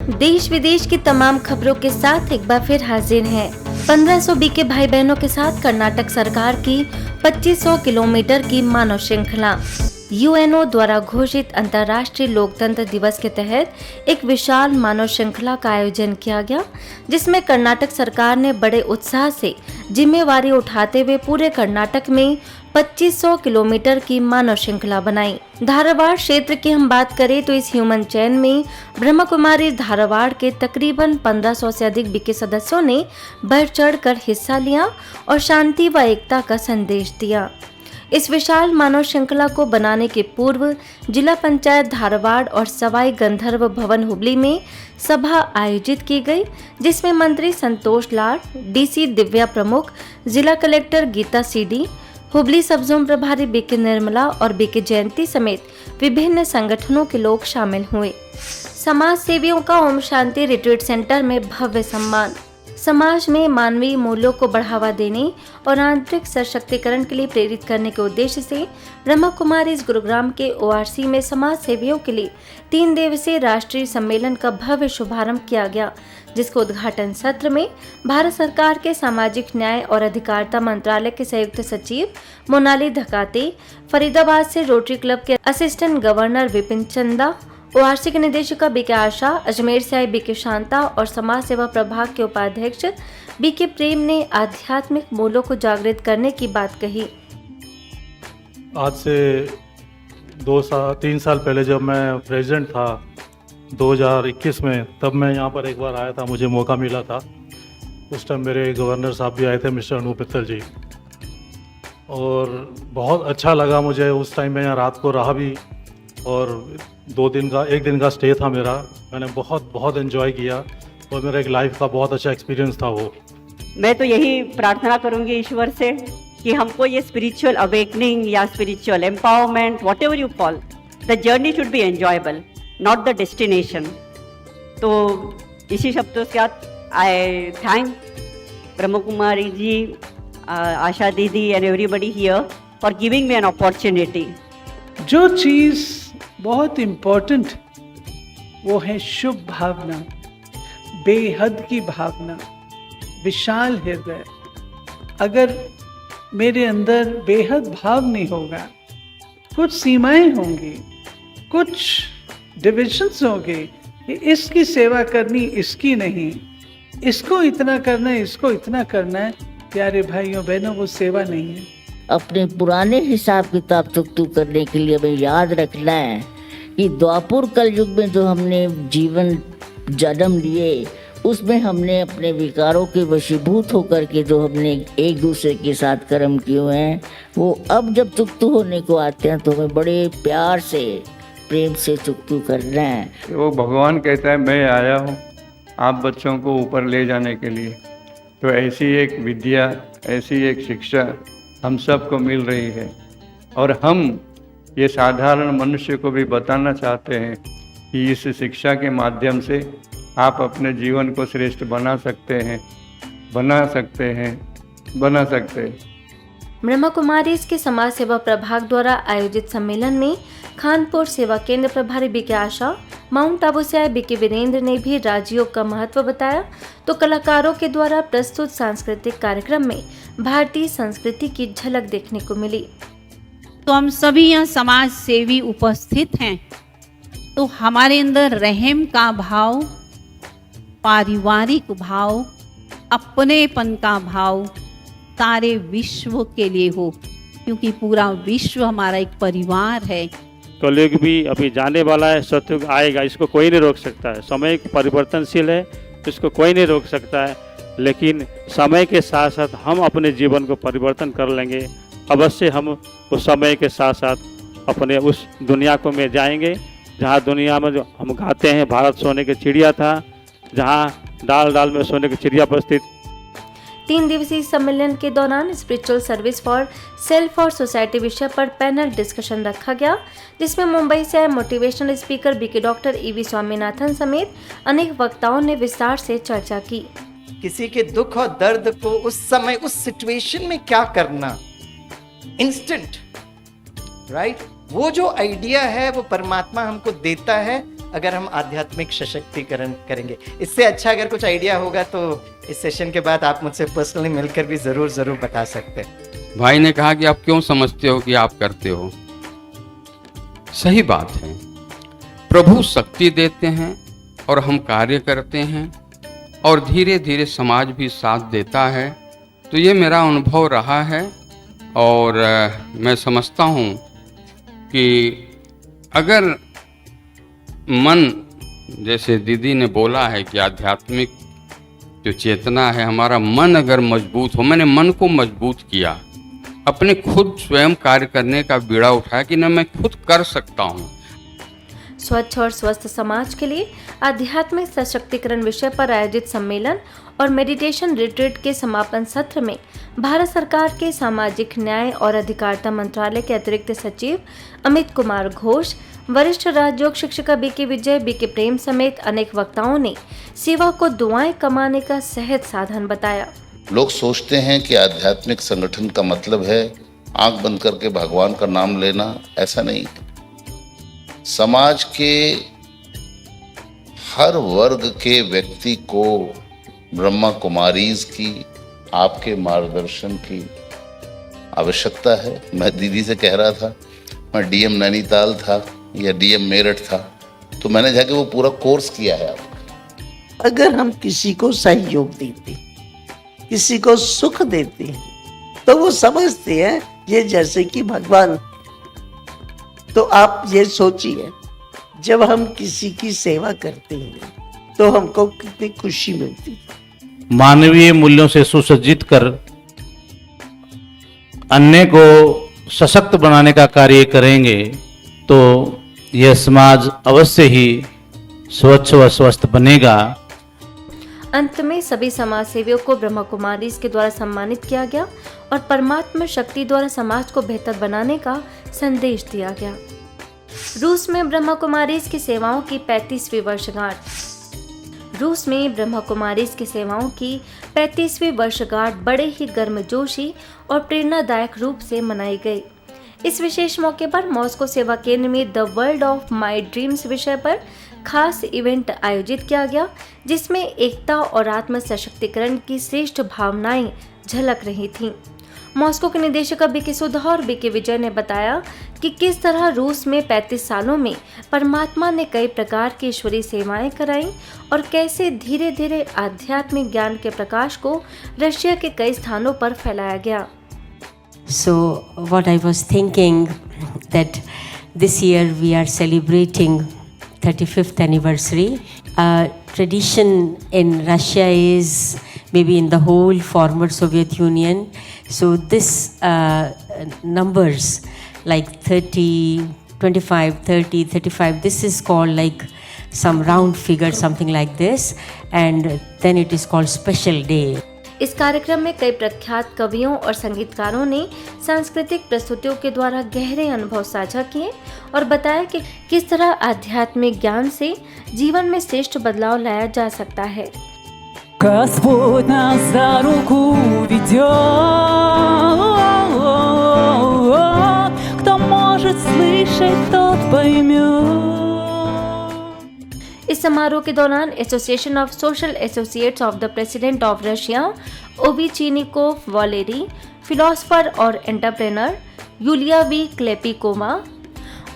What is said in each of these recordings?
देश विदेश की तमाम खबरों के साथ एक बार फिर हाजिर हैं। 1500 बीके भाई बहनों के साथ कर्नाटक सरकार की 2500 किलोमीटर की मानव श्रृंखला। यूएनओ द्वारा घोषित अंतर्राष्ट्रीय लोकतंत्र दिवस के तहत एक विशाल मानव श्रृंखला का आयोजन किया गया, जिसमें कर्नाटक सरकार ने बड़े उत्साह से जिम्मेवारी उठाते हुए पूरे कर्नाटक में 2500 किलोमीटर की मानव श्रृंखला बनाई। धारवाड़ क्षेत्र की हम बात करें तो इस ह्यूमन चैन में ब्रह्म कुमारी धारवाड़ के तकरीबन 1500 से अधिक बीके सदस्यों ने बढ़ चढ़ कर हिस्सा लिया और शांति व एकता का संदेश दिया। इस विशाल मानव श्रृंखला को बनाने के पूर्व जिला पंचायत धारवाड़ और सवाई गंधर्व भवन हुबली में सभा आयोजित की गई, जिसमें मंत्री संतोष लाड, डीसी दिव्या प्रमुख, जिला कलेक्टर गीता सीडी, हुबली सब जोन प्रभारी बीके निर्मला और बीके जयंती समेत विभिन्न संगठनों के लोग शामिल हुए। समाज सेवियों का ओम शांति रिट्रीट सेंटर में भव्य सम्मान। समाज में मानवीय मूल्यों को बढ़ावा देने और आंतरिक सशक्तिकरण के लिए प्रेरित करने के उद्देश्य से ब्रह्म कुमारी गुरुग्राम के ओआरसी में समाज सेवियों के लिए 3 दिवसीय राष्ट्रीय सम्मेलन का भव्य शुभारंभ किया गया, जिसके उद्घाटन सत्र में भारत सरकार के सामाजिक न्याय और अधिकारिता मंत्रालय के संयुक्त सचिव मोनाली धकाते, फरीदाबाद से रोटरी क्लब के असिस्टेंट गवर्नर विपिन चंदा, ओआरसी के निदेशिका बीके आशा, अजमेर से आई बीके शांता और समाज सेवा प्रभाग के उपाध्यक्ष बीके प्रेम ने आध्यात्मिक मूल्यों को जागृत करने की बात कही। आज से 3 साल पहले जब मैं प्रेसिडेंट था 2021 में, तब मैं यहाँ पर एक बार आया था, मुझे मौका मिला था। उस टाइम मेरे गवर्नर साहब भी आए थे, मिस्टर अनूप मित्तल जी, और बहुत अच्छा लगा मुझे। उस टाइम मैं यहाँ रात को रहा भी और 1 दिन का स्टे था मेरा। मैंने बहुत एंजॉय किया और मेरा एक लाइफ का बहुत अच्छा एक्सपीरियंस था वो। मैं तो यही प्रार्थना करूंगी ईश्वर से कि हमको ये स्पिरिचुअल अवेकनिंग या spiritual empowerment, what ever you call, the journey should be enjoyable, not the destination. तो इसी शब्दों के साथ आई थैंक ब्रह्म कुमारी जी, आशा दीदी and everybody here for giving me an opportunity. जो चीज़ बहुत इम्पोर्टेंट वो है शुभ भावना, बेहद की भावना, विशाल हृदय। अगर मेरे अंदर बेहद भाव नहीं होगा, कुछ सीमाएं होंगी, कुछ डिविजन्स होंगे कि इसकी सेवा करनी, इसकी नहीं, इसको इतना करना है, इसको इतना करना है। प्यारे भाइयों बहनों, वो सेवा नहीं है। अपने पुराने हिसाब किताब चुकतू करने के लिए हमें याद रखना है कि द्वापुर कल युग में जो हमने जीवन जन्म लिए, उसमें हमने अपने विकारों के वशीभूत होकर के जो हमने एक दूसरे के साथ कर्म किए हैं, वो अब जब चुकतू होने को आते हैं तो हमें बड़े प्यार से, प्रेम से चुकतू करना है। वो भगवान कहता है मैं आया हूँ आप बच्चों को ऊपर ले जाने के लिए। तो ऐसी एक विद्या, ऐसी एक शिक्षा हम सबको मिल रही है, और हम ये साधारण मनुष्य को भी बताना चाहते हैं कि इस शिक्षा के माध्यम से आप अपने जीवन को श्रेष्ठ बना सकते हैं। ब्रह्म कुमारी के समाज सेवा प्रभाग द्वारा आयोजित सम्मेलन में खानपुर सेवा केंद्र प्रभारी बीके आशा, माउंट आबू से आए बीके वीरेंद्र ने भी राजयोग का महत्व बताया, तो कलाकारों के द्वारा प्रस्तुत सांस्कृतिक कार्यक्रम में भारतीय संस्कृति की झलक देखने को मिली। तो हम सभी यहाँ समाज सेवी उपस्थित हैं, तो हमारे अंदर रहम का भाव, पारिवारिक भाव, अपनेपन का भाव सारे विश्व के लिए हो, क्योंकि पूरा विश्व हमारा एक परिवार है। कलयुग भी अभी जाने वाला है, सतयुग आएगा, इसको कोई नहीं रोक सकता है। समय परिवर्तनशील है, इसको कोई नहीं रोक सकता है, लेकिन समय के साथ साथ हम अपने जीवन को परिवर्तन कर लेंगे। अवश्य हम उस समय के साथ साथ अपने उस दुनिया को में जाएंगे जहाँ दुनिया में जो हम गाते हैं भारत सोने की चिड़िया था, जहाँ डाल डाल में सोने की चिड़िया पर स्थित। 3 दिवसीय सम्मेलन के दौरान स्पिरिचुअल सर्विस फॉर सेल्फ और सोसाइटी विषय पर पैनल डिस्कशन रखा गया, जिसमें मुंबई से आए motivational speaker BK doctor EV Swaminathan समेत अनेक वक्ताओं ने विस्तार से चर्चा की। किसी के दुख और दर्द को उस समय उस सिचुएशन में क्या करना, इंस्टेंट, राइट? वो जो आइडिया है वो परमात्मा हमको देता है अगर हम आध्यात्मिक सशक्तिकरण करेंगे। इससे अच्छा अगर कुछ आइडिया होगा तो इस सेशन के बाद आप मुझसे पर्सनली मिलकर भी ज़रूर बता सकते हैं। भाई ने कहा कि आप क्यों समझते हो कि आप करते हो। सही बात है, प्रभु शक्ति देते हैं और हम कार्य करते हैं और धीरे धीरे समाज भी साथ देता है। तो ये मेरा अनुभव रहा है और मैं समझता हूँ कि अगर मन, जैसे दीदी ने बोला है कि आध्यात्मिक जो चेतना है, हमारा मन अगर मजबूत हो, मैंने मन को मजबूत किया, अपने खुद स्वयं कार्य करने का बीड़ा उठाया कि न मैं खुद कर सकता हूँ। स्वच्छ और स्वस्थ समाज के लिए आध्यात्मिक सशक्तिकरण विषय पर आयोजित सम्मेलन और मेडिटेशन रिट्रीट के समापन सत्र में भारत सरकार के सामाजिक न्याय और अधिकारिता मंत्रालय के अतिरिक्त सचिव अमित कुमार घोष, वरिष्ठ राजयोग शिक्षिका बीके विजय, बीके प्रेम समेत अनेक वक्ताओं ने सेवा को दुआएं कमाने का सहज साधन बताया। लोग सोचते हैं कि आध्यात्मिक संगठन का मतलब है आंख बंद करके भगवान का नाम लेना। ऐसा नहीं। समाज के हर वर्ग के व्यक्ति को ब्रह्मा कुमारीज की, आपके मार्गदर्शन की आवश्यकता है। मैं दीदी से कह रहा था, मैं डीएम नैनीताल था या डीएम मेरठ था, तो मैंने जाके वो पूरा कोर्स किया है। अगर हम किसी को सहयोग देते, किसी को सुख देते हैं, तो वो समझते हैं ये जैसे कि भगवान। तो आप ये सोचिए, जब हम किसी की सेवा करते हैं तो हमको कितनी खुशी मिलती है। मानवीय मूल्यों से सुसज्जित कर अन्य को सशक्त बनाने का कार्य करेंगे तो यह समाज अवश्य ही स्वच्छ व स्वस्थ बनेगा। अंत में सभी समाज सेवियों को ब्रह्मा कुमारीज के द्वारा सम्मानित किया गया और परमात्मा शक्ति द्वारा समाज को बेहतर बनाने का संदेश दिया गया। रूस में ब्रह्मा कुमारीज की सेवाओं की 35वीं वर्षगांठ। रूस में ब्रह्मा कुमारीज की सेवाओं की 35वीं वर्षगांठ बड़े ही गर्मजोशी और प्रेरणादायक रूप से मनाई गई। इस विशेष मौके पर मॉस्को सेवा केंद्र में the world of my dreams विषय पर खास इवेंट आयोजित किया गया, जिसमें एकता और आत्म सशक्तिकरण की श्रेष्ठ भावनाएं झलक रही थीं। मॉस्को के निदेशक बीके सुधा और बीके विजय ने बताया कि किस तरह रूस में 35 सालों में परमात्मा ने कई प्रकार की ईश्वरीय सेवाएं कराई और कैसे धीरे धीरे आध्यात्मिक ज्ञान के प्रकाश को रशिया के कई स्थानों पर फैलाया गया। So what I was thinking that this year we are celebrating 35th anniversary. Tradition in Russia is maybe in the whole former Soviet Union. So this numbers like 30, 25, 30, 35, this is called like some round figure, something like this. And then it is called special day. इस कार्यक्रम में कई प्रख्यात कवियों और संगीतकारों ने सांस्कृतिक प्रस्तुतियों के द्वारा गहरे अनुभव साझा किए और बताया कि किस तरह आध्यात्मिक ज्ञान से जीवन में श्रेष्ठ बदलाव लाया जा सकता है। Господь нас за руку ведет, кто может слышать, тот पоймет। इस समारोह के दौरान association of social associates of the president of Russia Ovchinnikov Valery, philosopher और entrepreneur Yulia V Klepikova,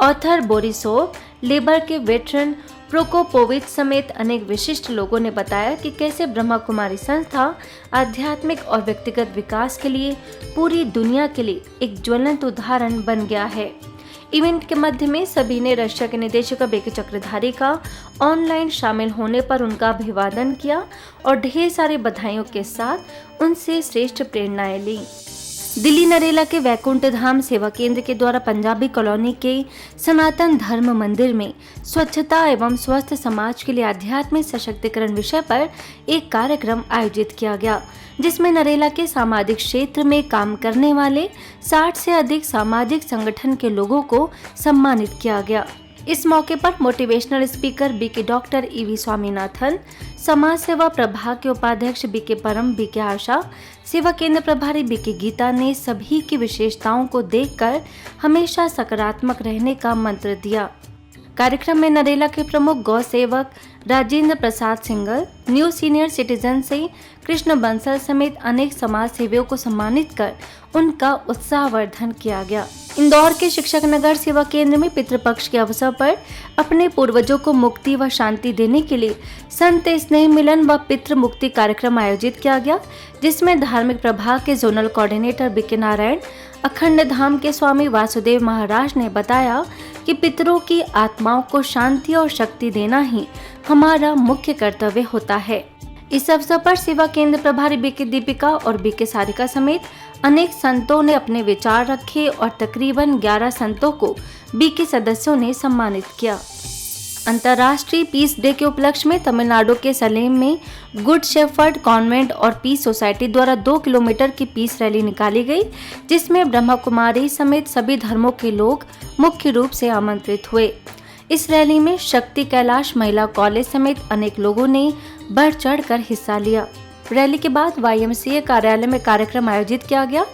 author Borisov, labour के वेटरन प्रोकोपोविच समेत अनेक विशिष्ट लोगों ने बताया कि कैसे ब्रह्मा कुमारी संस्था आध्यात्मिक और व्यक्तिगत विकास के लिए पूरी दुनिया के लिए एक ज्वलंत उदाहरण बन गया है। इवेंट के मध्य में सभी ने रशिया के निदेशक बीके चक्रधारी का ऑनलाइन शामिल होने पर उनका अभिवादन किया और ढेर सारी बधाइयों के साथ उनसे श्रेष्ठ प्रेरणाएं ली। दिल्ली नरेला के वैकुंठ धाम सेवा केंद्र के द्वारा पंजाबी कॉलोनी के सनातन धर्म मंदिर में स्वच्छता एवं स्वस्थ समाज के लिए आध्यात्मिक सशक्तिकरण विषय पर एक कार्यक्रम आयोजित किया गया, जिसमें नरेला के सामाजिक क्षेत्र में काम करने वाले 60 से अधिक सामाजिक संगठन के लोगों को सम्मानित किया गया। इस मौके पर motivational speaker BK doctor EV Swaminathan, समाज सेवा प्रभाग के उपाध्यक्ष बीके परम, बीके आशा, सेवा केंद्र प्रभारी बीके गीता ने सभी की विशेषताओं को देखकर हमेशा सकारात्मक रहने का मंत्र दिया। कार्यक्रम में नरेला के प्रमुख गौ सेवक Rajendra Prasad single, new senior citizen से कृष्ण बंसल समेत अनेक समाज सेवियों को सम्मानित कर उनका उत्साहवर्धन किया गया। इंदौर के शिक्षक नगर सेवा केंद्र में पितृपक्ष के अवसर पर अपने पूर्वजों को मुक्ति व शांति देने के लिए संत स्नेह मिलन व पितृ मुक्ति कार्यक्रम आयोजित किया गया, जिसमें धार्मिक प्रभाग के जोनल कोऑर्डिनेटर बीके नारायण, अखंड धाम के स्वामी वासुदेव महाराज ने बताया कि पितरों की आत्माओं को शांति और शक्ति देना ही हमारा मुख्य कर्तव्य होता है। इस अवसर पर सेवा केंद्र प्रभारी बीके दीपिका और बीके सारिका समेत अनेक संतों ने अपने विचार रखे और तकरीबन 11 संतों को बीके सदस्यों ने सम्मानित किया। अंतर्राष्ट्रीय पीस डे के उपलक्ष्य में तमिलनाडु के सलेम में गुड शेफर्ड कॉन्वेंट और पीस सोसाइटी द्वारा 2 किलोमीटर की पीस रैली निकाली गई, जिसमें ब्रह्मा कुमारी समेत सभी धर्मों के लोग मुख्य रूप से आमंत्रित हुए। इस रैली में शक्ति कैलाश महिला कॉलेज समेत अनेक लोगों ने बढ़ चढ़कर हिस्सा लिया। रैली के बाद YMCA कार्यालय में कार्यक्रम आयोजित किया गया,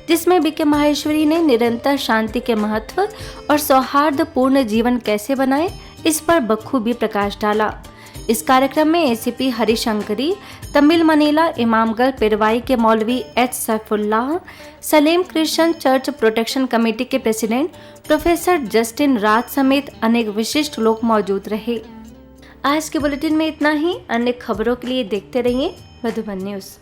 जिसमें बीके माहेश्वरी ने निरंतर शांति के महत्व और सौहार्दपूर्ण जीवन कैसे बनाए, इस पर बखूबी प्रकाश डाला। इस कार्यक्रम में ACP हरिशंकरी, तमिल मनीला इमामगढ़ पेरवाई के मौलवी H Saifullah, Salem Christian church protection committee के प्रेसिडेंट प्रोफेसर जस्टिन राज समेत अनेक विशिष्ट लोग मौजूद रहे। आज के बुलेटिन में इतना ही। अन्य खबरों के लिए देखते रहिए मधुबन न्यूज़।